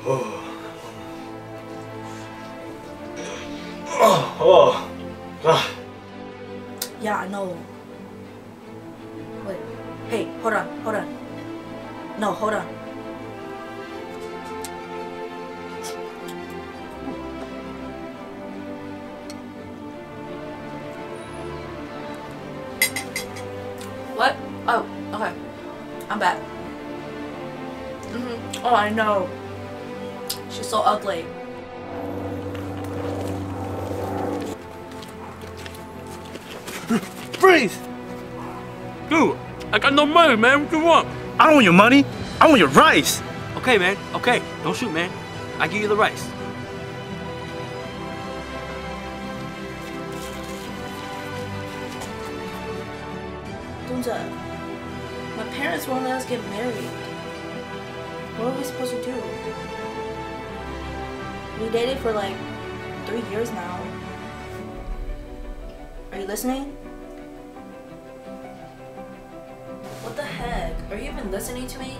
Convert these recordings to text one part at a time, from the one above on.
Yeah, I know. Wait. Hey, hold on. No, hold on. What? Oh, okay. I'm back. Oh, I know. She's so ugly. Freeze! Dude, I got no money, man. What you want? I don't want your money. I want your rice. Okay, man. Okay. Don't shoot, man. I give you the rice. Dunza, my parents won't let us get married. What are we supposed to do? We dated for like 3 years now. Are you listening? What the heck? Are you even listening to me?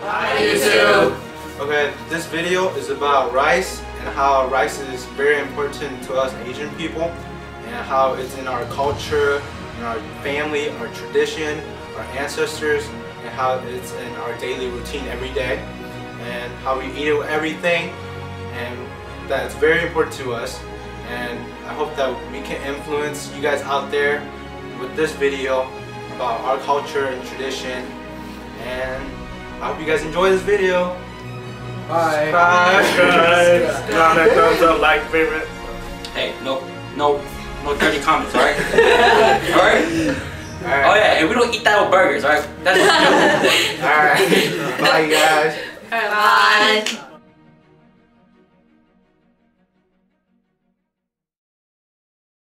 Hi, YouTube! Okay, this video is about rice and how rice is very important to us Asian people and how it's in our culture, in our family, our tradition, our ancestors, and how it's in our daily routine every day and how we eat it with everything, and that's very important to us. And I hope that we can influence you guys out there with this video about our culture and tradition, and I hope you guys enjoy this video. Bye. Bye. That thumbs up, like, favorite. Hey, no dirty comments, alright? Alright? Oh yeah, and we don't eat that with burgers, alright? That's what we do. Alright. Bye, guys. Bye.